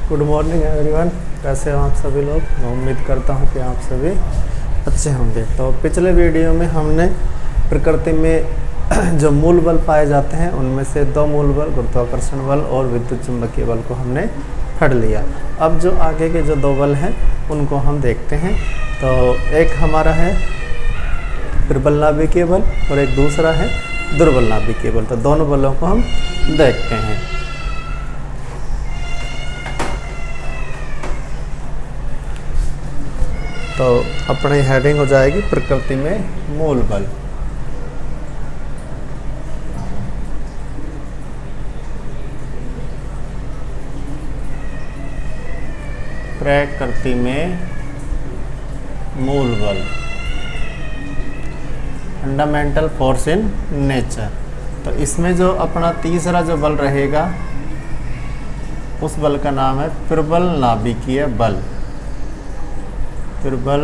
Good morning everyone. कैसे हो आप सभी लोग? मैं उम्मीद करता हूँ कि आप सभी अच्छे होंगे। तो पिछले वीडियो में हमने प्रकृति में जो मूल बल पाए जाते हैं उनमें से दो मूल बल, गुरुत्वाकर्षण बल और विद्युत चुंबकीय बल को हमने पढ़ लिया। अब जो आगे के जो दो बल हैं उनको हम देखते हैं। तो एक हमारा है प्रबल नाभिकीय बल और एक दूसरा है दुर्बल नाभिकीय बल। तो दोनों बलों को हम देखते हैं। तो अपनी हेडिंग हो जाएगी प्रकृति में मूल बल। प्रकृति में मूल बल, फंडामेंटल फोर्स इन नेचर। तो इसमें जो अपना तीसरा जो बल रहेगा उस बल का नाम है प्रबल नाभिकीय बल। प्रबल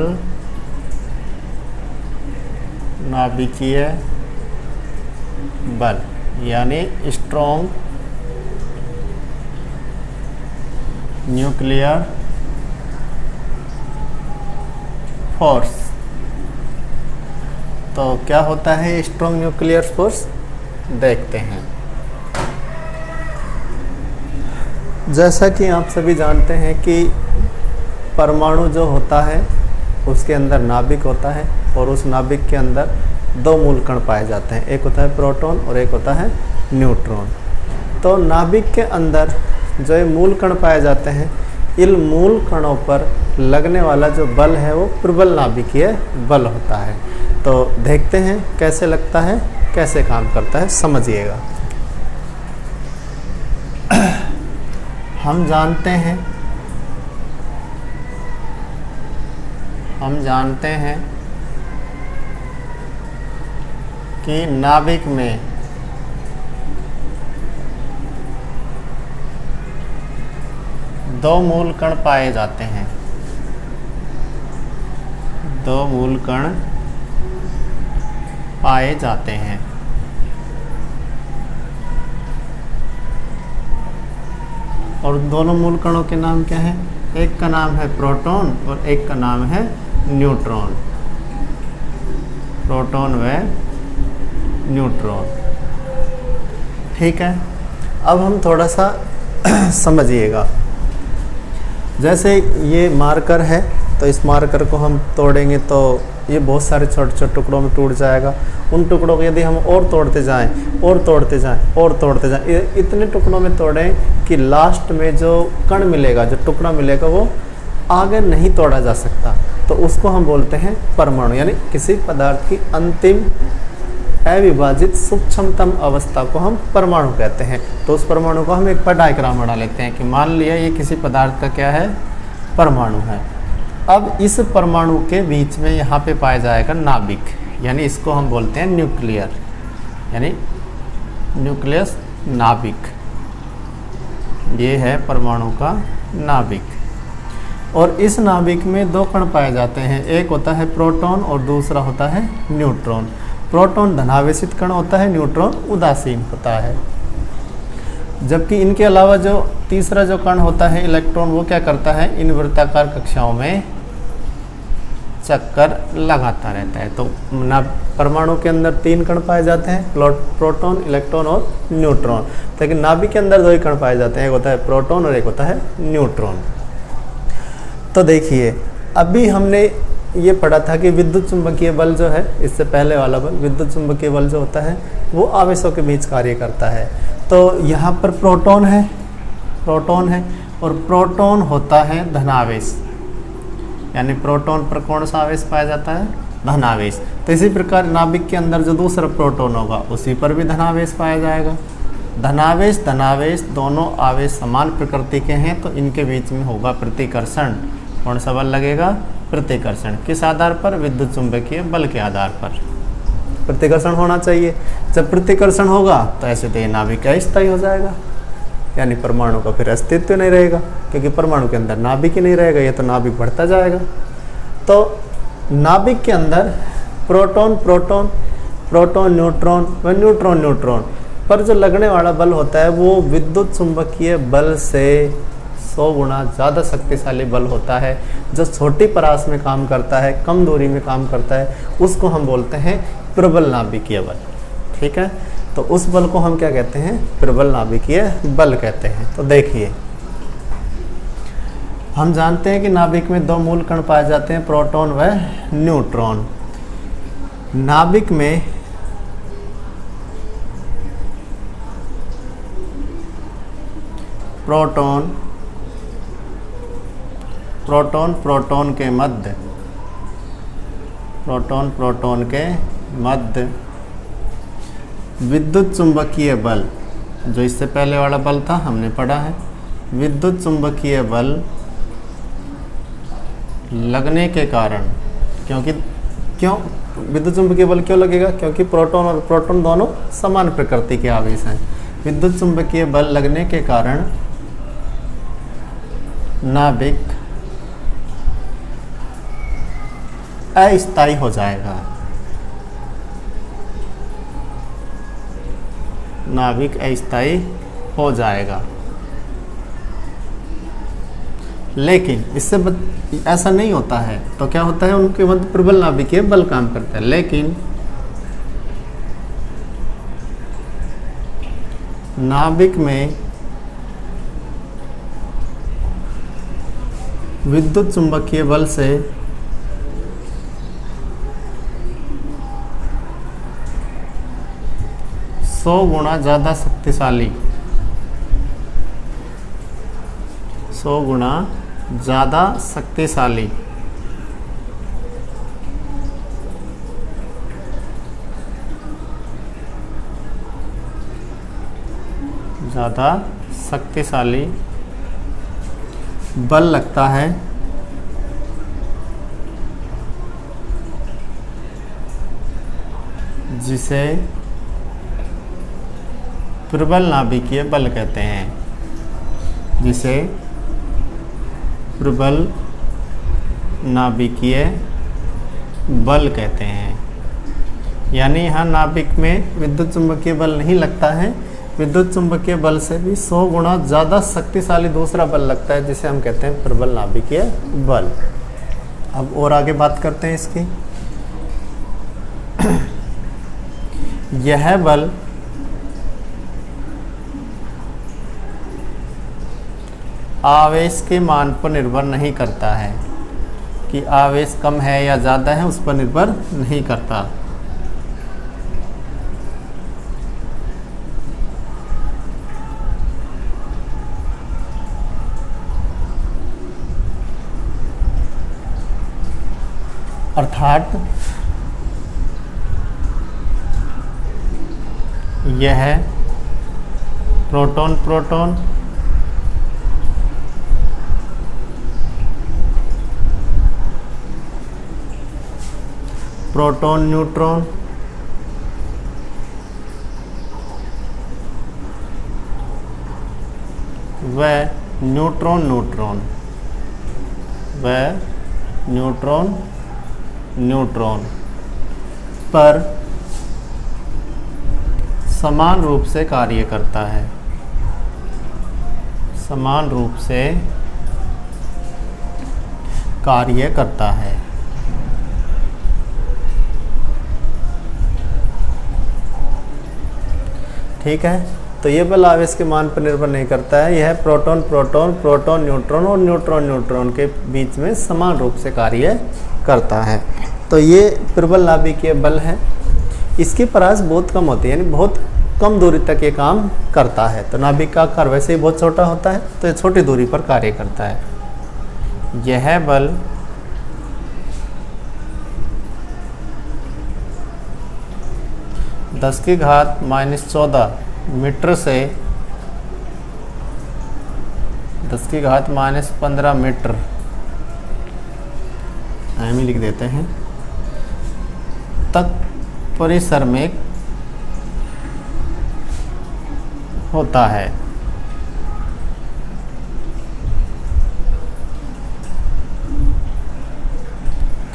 नाभिकीय बल यानी स्ट्रॉन्ग न्यूक्लियर फोर्स। तो क्या होता है स्ट्रॉन्ग न्यूक्लियर फोर्स, देखते हैं। जैसा कि आप सभी जानते हैं कि परमाणु जो होता है उसके अंदर नाभिक होता है और उस नाभिक के अंदर दो मूल कण पाए जाते हैं, एक होता है प्रोटॉन और एक होता है न्यूट्रॉन। तो नाभिक के अंदर जो ये मूल कण पाए जाते हैं, इन मूल कणों पर लगने वाला जो बल है वो प्रबल नाभिकीय बल होता है। तो देखते हैं कैसे लगता है, कैसे काम करता है, समझिएगा। हम जानते हैं कि नाभिक में दो मूल कण पाए जाते हैं। दो मूल कण पाए जाते हैं। और दोनों मूल कणों के नाम क्या है? एक का नाम है प्रोटॉन और एक का नाम है न्यूट्रॉन। प्रोटॉन व न्यूट्रॉन। ठीक है, अब हम थोड़ा सा समझिएगा। जैसे ये मार्कर है, तो इस मार्कर को हम तोड़ेंगे तो ये बहुत सारे छोटे छोटे टुकड़ों में टूट जाएगा। उन टुकड़ों को यदि हम और तोड़ते जाएं और तोड़ते जाएं और तोड़ते जाएं, इतने टुकड़ों में तोड़ें कि लास्ट में जो कण मिलेगा, जो टुकड़ा मिलेगा, वो आगे नहीं तोड़ा जा सकता। तो उसको हम बोलते हैं परमाणु, यानी किसी पदार्थ की अंतिम अविभाजित सूक्ष्मतम अवस्था को हम परमाणु कहते हैं। तो उस परमाणु को हम एक पर डायग्राम बना लेते हैं कि मान लिया ये किसी पदार्थ का क्या है, परमाणु है। अब इस परमाणु के बीच में यहाँ पे पाया जाएगा नाभिक, यानी इसको हम बोलते हैं न्यूक्लियर, यानी न्यूक्लियस नाभिक। ये है परमाणु का नाभिक। और इस नाभिक में दो कण पाए जाते हैं, एक होता है प्रोटॉन और दूसरा होता है न्यूट्रॉन। प्रोटॉन धनावेशित कण होता है, न्यूट्रॉन उदासीन होता है। जबकि इनके अलावा जो तीसरा जो कण होता है इलेक्ट्रॉन, वो क्या करता है, इन वृत्ताकार कक्षाओं में चक्कर लगाता रहता है। तो परमाणु के अंदर तीन कण पाए जाते हैं, प्रोटॉन, इलेक्ट्रॉन और न्यूट्रॉन। लेकिन नाभिक के अंदर दो ही कण पाए जाते हैं, एक होता है प्रोटॉन और एक होता है न्यूट्रॉन। तो देखिए, अभी हमने ये पढ़ा था कि विद्युत चुंबकीय बल जो है, इससे पहले वाला बल, विद्युत चुंबकीय बल जो होता है वो आवेशों के बीच कार्य करता है। तो यहाँ पर प्रोटॉन है और प्रोटॉन होता है धनावेश, यानी प्रोटॉन पर कौन सा आवेश पाया जाता है, धनावेश। तो इसी प्रकार नाभिक के अंदर जो दूसरा प्रोटॉन होगा उसी पर भी धनावेश पाया जाएगा। धनावेश दोनों आवेश समान प्रकृति के हैं, तो इनके बीच में होगा प्रतिकर्षण। कौन सा बल लगेगा, प्रतिकर्षण। किस आधार पर, विद्युत चुंबकीय बल के आधार पर प्रतिकर्षण होना चाहिए। जब प्रतिकर्षण होगा तो ऐसे तो ये नाभिक अस्थायी हो जाएगा, यानी परमाणु का फिर अस्तित्व नहीं रहेगा, क्योंकि परमाणु के अंदर नाभिक ही नहीं रहेगा, ये तो नाभिक बढ़ता जाएगा। तो नाभिक के अंदर प्रोटॉन प्रोटॉन प्रोटॉन न्यूट्रॉन व न्यूट्रॉन न्यूट्रॉन पर जो लगने वाला बल होता है वो विद्युत चुंबकीय बल से 100 गुना ज़्यादा शक्तिशाली बल होता है। जो छोटी परास में काम करता है, कम दूरी में काम करता है, उसको हम बोलते हैं प्रबल नाभिकीय बल। ठीक है, तो उस बल को हम क्या कहते हैं? प्रबल नाभिकीय बल कहते हैं। तो देखिए, हम जानते हैं कि नाभिक में 2 मूल कण पाए जाते हैं, प्रोटॉन व न्यूट्रॉन। नाभिक में प्रोटॉन प्रोटॉन के मध्य विद्युत चुंबकीय बल, जो इससे पहले वाला बल था हमने पढ़ा है, विद्युत चुंबकीय बल लगने के कारण, क्यों विद्युत चुंबकीय बल क्यों लगेगा? क्योंकि प्रोटॉन और प्रोटॉन दोनों समान प्रकृति के आवेश हैं। विद्युत चुंबकीय बल लगने के कारण नाभिक अस्थायी हो जाएगा। नाभिक अस्थायी हो जाएगा। लेकिन इससे ऐसा नहीं होता है, तो क्या होता है? उनके मध्य प्रबल नाभिकीय बल काम करता है। लेकिन नाभिक में विद्युत चुंबकीय बल से सौ गुना ज़्यादा शक्तिशाली, 100 गुना ज़्यादा शक्तिशाली बल लगता है जिसे प्रबल नाभिकीय बल कहते हैं, जिसे प्रबल नाभिकीय बल कहते हैं। यानी यहाँ नाभिक में विद्युत चुंबकीय बल नहीं लगता है, विद्युत चुंबकीय बल से भी 100 गुना ज़्यादा शक्तिशाली दूसरा बल लगता है, जिसे हम कहते हैं प्रबल नाभिकीय बल। अब और आगे बात करते हैं इसकी। यह बल आवेश के मान पर निर्भर नहीं करता है, कि आवेश कम है या ज़्यादा है उस पर निर्भर नहीं करता। अर्थात यह प्रोटॉन न्यूट्रॉन व न्यूट्रॉन पर समान रूप से कार्य करता है, समान रूप से कार्य करता है। ठीक है, तो ये बल आवेश के मान पर निर्भर नहीं करता है। यह प्रोटॉन न्यूट्रॉन और न्यूट्रॉन के बीच में समान रूप से कार्य करता है। तो ये प्रबल नाभिकीय बल है। इसकी परास बहुत कम होती है, यानी बहुत कम दूरी तक ये काम करता है। तो नाभिक का आकार वैसे ही बहुत छोटा होता है, तो ये छोटी दूरी पर कार्य करता है। यह बल (10⁻14) मीटर से 10⁻15 मीटर, ऐम ही लिख देते हैं, तक परिसर में होता है।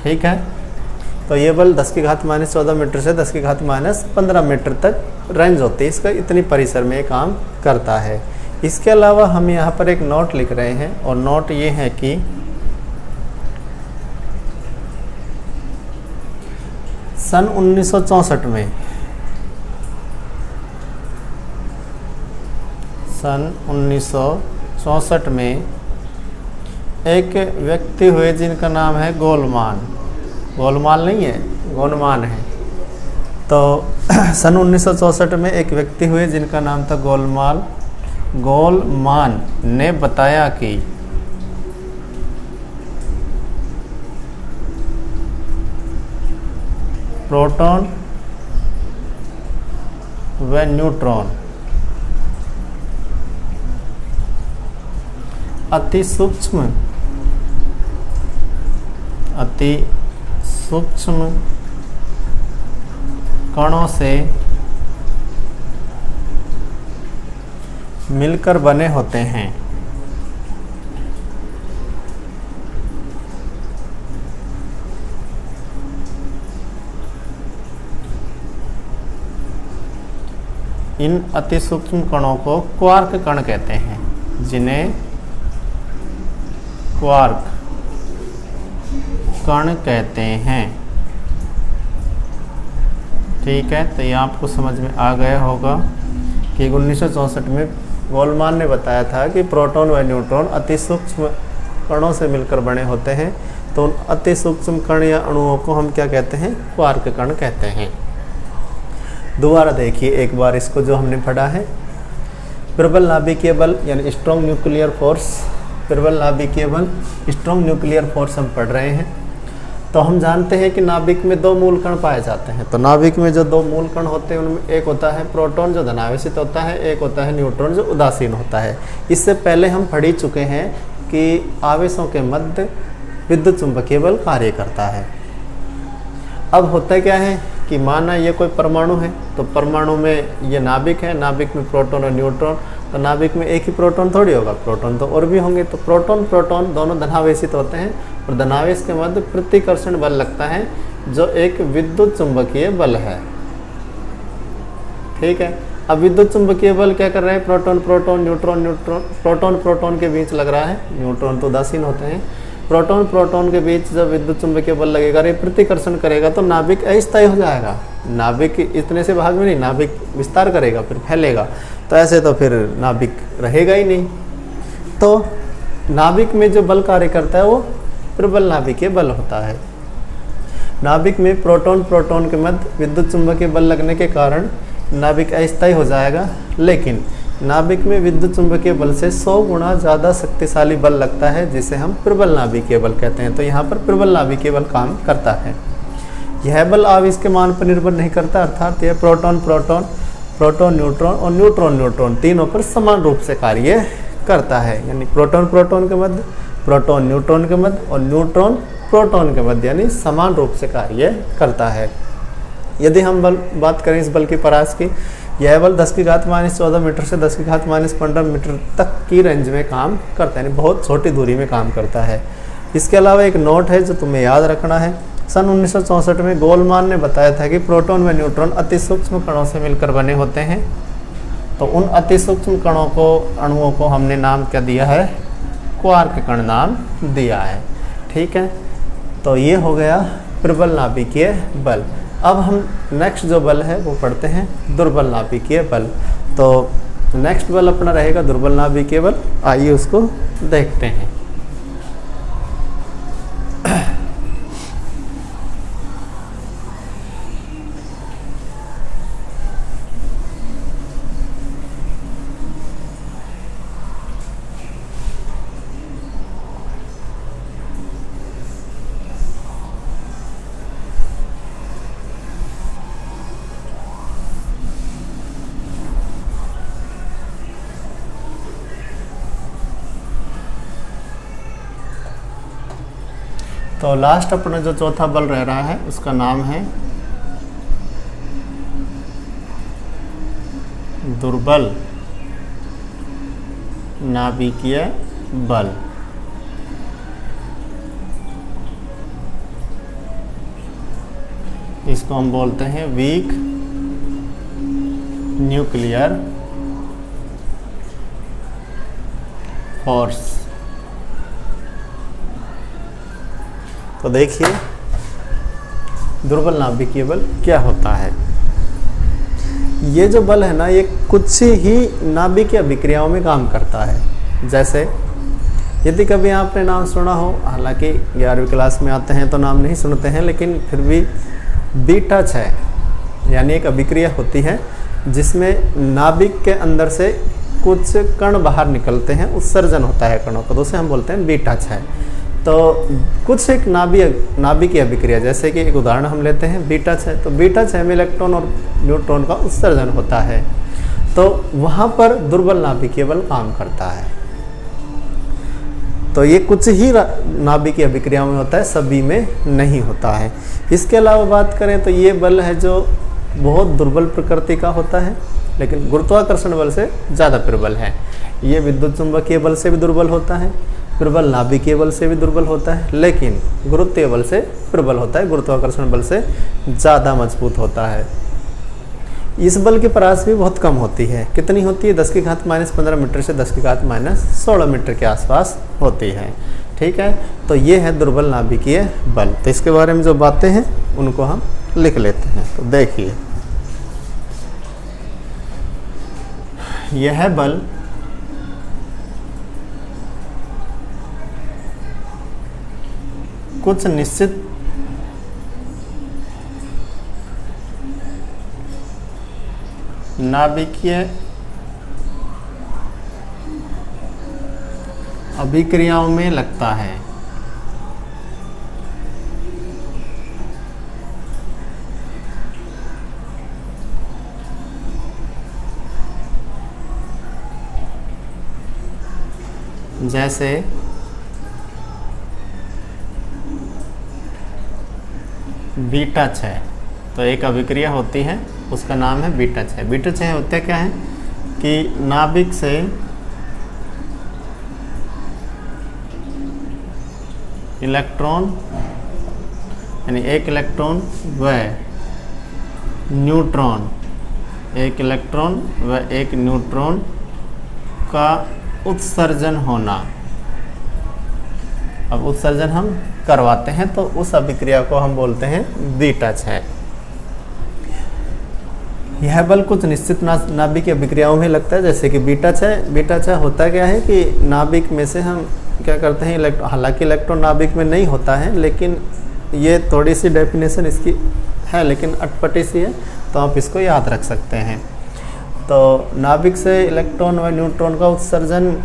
ठीक है, तो ये बल 10⁻14 मीटर से 10⁻15 मीटर तक रेंज होती है इसका, इतनी परिसर में काम करता है। इसके अलावा हम यहाँ पर एक नोट लिख रहे हैं, और नोट ये है कि सन 1964 में, सन 1964 में एक व्यक्ति हुए जिनका नाम है गोलमान। गोलमाल नहीं है, गोलमान है। तो सन 1964 में एक व्यक्ति हुए जिनका नाम था गोलमान ने बताया कि प्रोटॉन व न्यूट्रॉन अति सूक्ष्म कणों से मिलकर बने होते हैं। इन अति सूक्ष्म कणों को क्वार्क कण कहते हैं, जिन्हें क्वार्क कण कहते हैं। ठीक है, तो ये आपको समझ में आ गया होगा कि 1964 में गोलमान ने बताया था कि प्रोटॉन व न्यूट्रॉन अति सूक्ष्म कणों से मिलकर बने होते हैं। तो उन अति सूक्ष्म कण या अणुओं को हम क्या कहते हैं? क्वार्क कण कहते हैं। दोबारा देखिए एक बार इसको, जो हमने पढ़ा है प्रबल नाभिकीय बल यानी स्ट्रॉन्ग न्यूक्लियर फोर्स, प्रबल नाभिकीय बल स्ट्रॉन्ग न्यूक्लियर फोर्स हम पढ़ रहे हैं। तो हम जानते हैं कि नाभिक में दो मूल कण पाए जाते हैं। तो नाभिक में जो दो मूल कण होते हैं उनमें एक होता है प्रोटॉन जो धनावेशित होता है, एक होता है न्यूट्रॉन जो उदासीन होता है। इससे पहले हम पढ़ ही चुके हैं कि आवेशों के मध्य विद्युत चुंबकीय बल कार्य करता है। अब होता क्या है कि माना ये कोई परमाणु है, तो परमाणु में ये नाभिक है, नाभिक में प्रोटॉन और न्यूट्रॉन। तो नाभिक में एक ही प्रोटॉन थोड़ी होगा, प्रोटॉन तो और भी होंगे। तो प्रोटॉन प्रोटॉन दोनों धनावेशित होते हैं और धनावेश के मध्य प्रतिकर्षण बल लगता है जो एक विद्युत चुंबकीय बल है। ठीक है, अब विद्युत चुंबकीय बल क्या कर रहे हैं? Proton proton neutron neutron, proton proton के बीच लग रहा है, न्यूट्रॉन तो उदासीन होते हैं। प्रोटॉन प्रोटॉन के बीच जब विद्युत चुंबकीय बल लगेगा, ये प्रतिकर्षण करेगा तो नाभिक अस्थायी हो जाएगा। नाभिक इतने से भाग में नहीं, नाभिक विस्तार करेगा फिर फैलेगा। तो ऐसे तो फिर नाभिक रहेगा ही नहीं। तो नाभिक में जो बल कार्य करता है वो प्रबल नाभिकीय बल होता है। नाभिक में प्रोटॉन प्रोटॉन के मध्य विद्युत चुंबकीय बल लगने के कारण नाभिक अस्थायी हो जाएगा, लेकिन नाभिक में विद्युत चुंबकीय बल से 100 गुना ज़्यादा शक्तिशाली बल लगता है, जिसे हम प्रबल नाभिकीय बल कहते हैं। तो यहाँ पर प्रबल नाभिकीय बल काम करता है। यह बल आवेश के मान पर निर्भर नहीं करता, अर्थात यह प्रोटॉन प्रोटॉन, प्रोटॉन न्यूट्रॉन और न्यूट्रॉन न्यूट्रॉन तीनों पर समान रूप से कार्य करता है। यानी प्रोटॉन प्रोटॉन के मध्य, प्रोटॉन न्यूट्रॉन के मध्य और न्यूट्रॉन प्रोटॉन के मध्य, यानी समान रूप से कार्य करता है। यदि हम बात करें इस बल की परास की, यह बल 10⁻⁻14 मीटर से 10⁻⁻15 मीटर तक की रेंज में काम करता है, यानी बहुत छोटी दूरी में काम करता है। इसके अलावा एक नोट है जो तुम्हें याद रखना है। सन 1964 में गोलमान ने बताया था कि प्रोटॉन व न्यूट्रॉन अति सूक्ष्म कणों से मिलकर बने होते हैं। तो उन अति सूक्ष्म कणों को, अणुओं को हमने नाम क्या दिया है? क्वार्क कण नाम दिया है। ठीक है, तो ये हो गया प्रबल नाभिकीय बल। अब हम नेक्स्ट जो बल है वो पढ़ते हैं दुर्बल नाभिकीय बल। तो नेक्स्ट बल अपना रहेगा दुर्बल नाभिकीय बल। आइए उसको देखते हैं। तो लास्ट अपना जो चौथा बल रह रहा है उसका नाम है दुर्बल नाभिकीय बल। इसको हम बोलते हैं वीक न्यूक्लियर फोर्स। तो देखिए दुर्बल नाभिकीय बल क्या होता है। ये जो बल है ना, ये कुछ ही नाभिकीय अभिक्रियाओं में काम करता है। जैसे यदि कभी आपने नाम सुना हो, हालांकि 11वीं क्लास में आते हैं तो नाम नहीं सुनते हैं, लेकिन फिर भी बीटा 6 यानी एक अभिक्रिया होती है जिसमें नाभिक के अंदर से कुछ कण बाहर निकलते हैं, उत्सर्जन होता है कणों का, तो उसे हम बोलते हैं बीटा 6। तो कुछ एक नाभिकीय अभिक्रिया, जैसे कि एक उदाहरण हम लेते हैं बीटा 6, तो बीटा 6 में इलेक्ट्रॉन और न्यूट्रॉन का उत्सर्जन होता है, तो वहाँ पर दुर्बल नाभिकीय बल काम करता है। तो ये कुछ ही नाभिकीय अभिक्रियाओं में होता है, सभी में नहीं होता है। इसके अलावा बात करें तो ये बल है जो बहुत दुर्बल प्रकृति का होता है, लेकिन गुरुत्वाकर्षण बल से ज़्यादा प्रबल है। ये विद्युत चुंबकीय बल से भी दुर्बल होता है, प्रबल नाभिकीय बल से भी दुर्बल होता है, लेकिन गुरुत्वीय बल से प्रबल होता है, गुरुत्वाकर्षण बल से ज़्यादा मजबूत होता है। इस बल की परास भी बहुत कम होती है। कितनी होती है? 10⁻⁻15 मीटर से 10⁻16 मीटर के आसपास होती है। ठीक है, तो ये है दुर्बल नाभिकीय बल। तो इसके बारे में जो बातें हैं उनको हम लिख लेते हैं। तो देखिए, यह बल कुछ निश्चित नाभिकीय अभिक्रियाओं में लगता है। जैसे बीटा 6, तो एक अभिक्रिया होती है, उसका नाम है बीटा 6। बीटा 6 होता क्या है कि नाभिक से इलेक्ट्रॉन यानी एक इलेक्ट्रॉन व न्यूट्रॉन, एक इलेक्ट्रॉन व एक न्यूट्रॉन का उत्सर्जन होना। अब उत्सर्जन हम करवाते हैं तो उस अभिक्रिया को हम बोलते हैं बीटा 6। यह बल कुछ निश्चित नाभिकीय अभिक्रियाओं में लगता है, जैसे कि बीटा 6 होता क्या है कि नाभिक में से हम क्या करते हैं, हालांकि इलेक्ट्रॉन नाभिक में नहीं होता है, लेकिन ये थोड़ी सी डेफिनेशन इसकी है, लेकिन अटपटी सी है, तो आप इसको याद रख सकते हैं। तो नाभिक से इलेक्ट्रॉन व न्यूट्रॉन का उत्सर्जन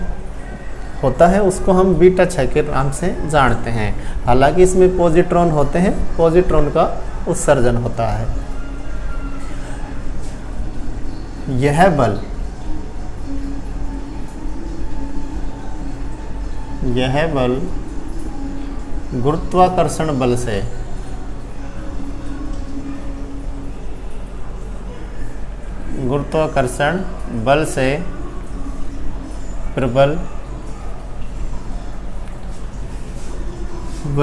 होता है, उसको हम बीटा 6 के नाम से जानते हैं। हालांकि इसमें पॉजिट्रॉन होते हैं, पॉजिट्रॉन का उत्सर्जन होता है। यह बल गुरुत्वाकर्षण बल से प्रबल व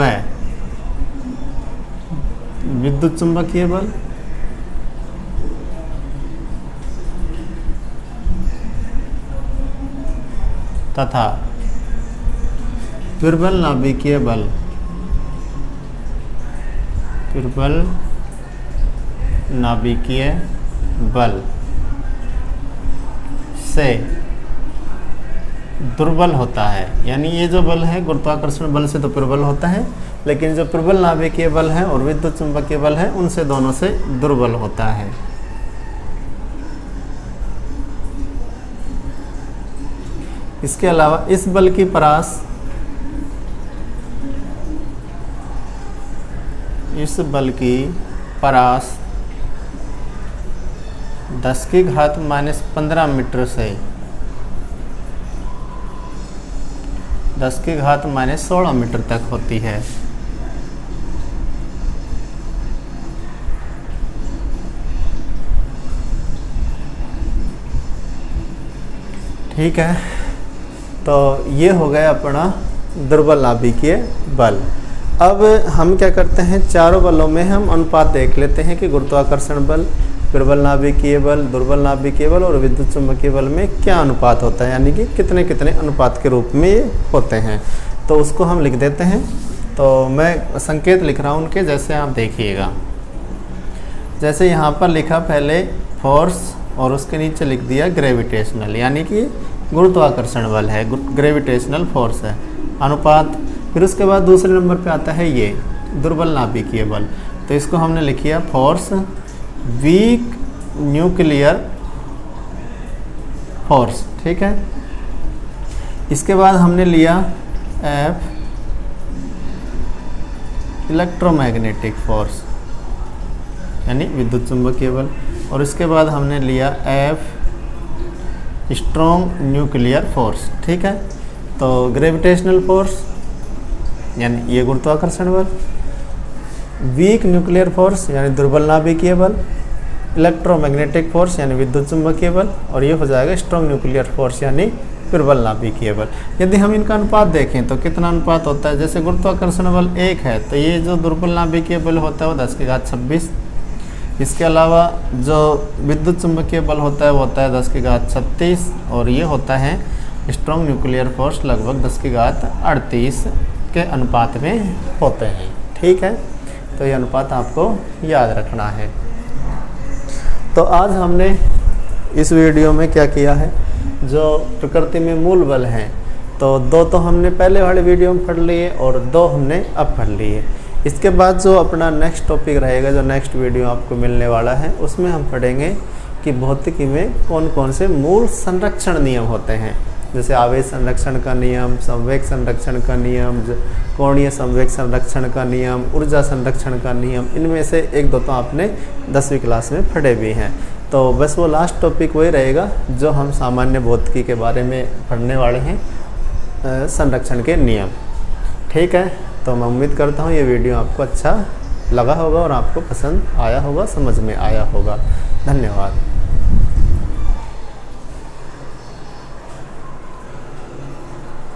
विद्युत चुंबकीय बल तथा प्रबल नाभिकीय बल से दुर्बल होता है। यानी ये जो बल है गुरुत्वाकर्षण बल से तो प्रबल होता है, लेकिन जो प्रबल नाभिकीय बल है और विद्युत चुंबकीय बल है उनसे दोनों से दुर्बल होता है। इसके अलावा इस बल की परास 10⁻⁻15 मीटर से 10⁻16 मीटर तक होती है। ठीक है, तो ये हो गया अपना दुर्बल नाभिकीय बल। अब हम क्या करते हैं, चारों बलों में हम अनुपात देख लेते हैं कि गुरुत्वाकर्षण बल, प्रबल नाभिकीय बल, दुर्बल नाभिकीय बल और विद्युत चुम्बकीय बल में क्या अनुपात होता है, यानी कि कितने कितने अनुपात के रूप में ये होते हैं। तो उसको हम लिख देते हैं। तो मैं संकेत लिख रहा हूँ उनके, जैसे आप देखिएगा। जैसे यहाँ पर लिखा पहले फोर्स और उसके नीचे लिख दिया ग्रेविटेशनल, यानी कि गुरुत्वाकर्षण बल है, ग्रेविटेशनल फोर्स है, अनुपात। फिर उसके बाद दूसरे नंबर पे आता है ये दुर्बल नाभिकीय बल। तो इसको हमने लिख दिया फोर्स वीक न्यूक्लियर फोर्स, ठीक है। इसके बाद हमने लिया एफ इलेक्ट्रोमैग्नेटिक फोर्स, यानी विद्युत चुम्बकीय बल। और इसके बाद हमने लिया एफ स्ट्रॉन्ग न्यूक्लियर फोर्स, ठीक है। तो ग्रेविटेशनल फोर्स यानी ये गुरुत्वाकर्षण बल, वीक न्यूक्लियर फोर्स यानी दुर्बल नाभिकीय बल, इलेक्ट्रोमैग्नेटिक फोर्स यानी विद्युत चुम्बकीय बल, और ये हो जाएगा स्ट्रॉन्ग न्यूक्लियर फोर्स यानी प्रबल नाभिकीय बल। यदि हम इनका अनुपात देखें तो कितना अनुपात होता है, जैसे गुरुत्वाकर्षण बल 1 है तो ये जो दुर्बल नाभिकीय बल होता है वो 10⁻26। इसके अलावा जो विद्युत चुम्बकीय बल होता है वो होता है 10⁻36, और ये होता है स्ट्रॉन्ग न्यूक्लियर फोर्स लगभग 10⁻38 के अनुपात में होते हैं, ठीक है। तो ये अनुपात आपको याद रखना है। तो आज हमने इस वीडियो में क्या किया है, जो प्रकृति में मूल बल हैं तो 2 तो हमने पहले वाले वीडियो में पढ़ लिए और 2 हमने अब पढ़ लिए। इसके बाद जो अपना नेक्स्ट टॉपिक रहेगा, जो नेक्स्ट वीडियो आपको मिलने वाला है, उसमें हम पढ़ेंगे कि भौतिकी में कौन कौन से मूल संरक्षण नियम होते हैं, जैसे आवेश संरक्षण का नियम, संवेग संरक्षण का नियम, कोणीय संवेग संरक्षण का नियम, ऊर्जा संरक्षण का नियम। इनमें से 1-2 तो आपने 10वीं क्लास में पढ़े भी हैं। तो बस वो लास्ट टॉपिक वही रहेगा जो हम सामान्य भौतिकी के बारे में पढ़ने वाले हैं, संरक्षण के नियम, ठीक है। तो मैं उम्मीद करता हूँ ये वीडियो आपको अच्छा लगा होगा और आपको पसंद आया होगा, समझ में आया होगा। धन्यवाद।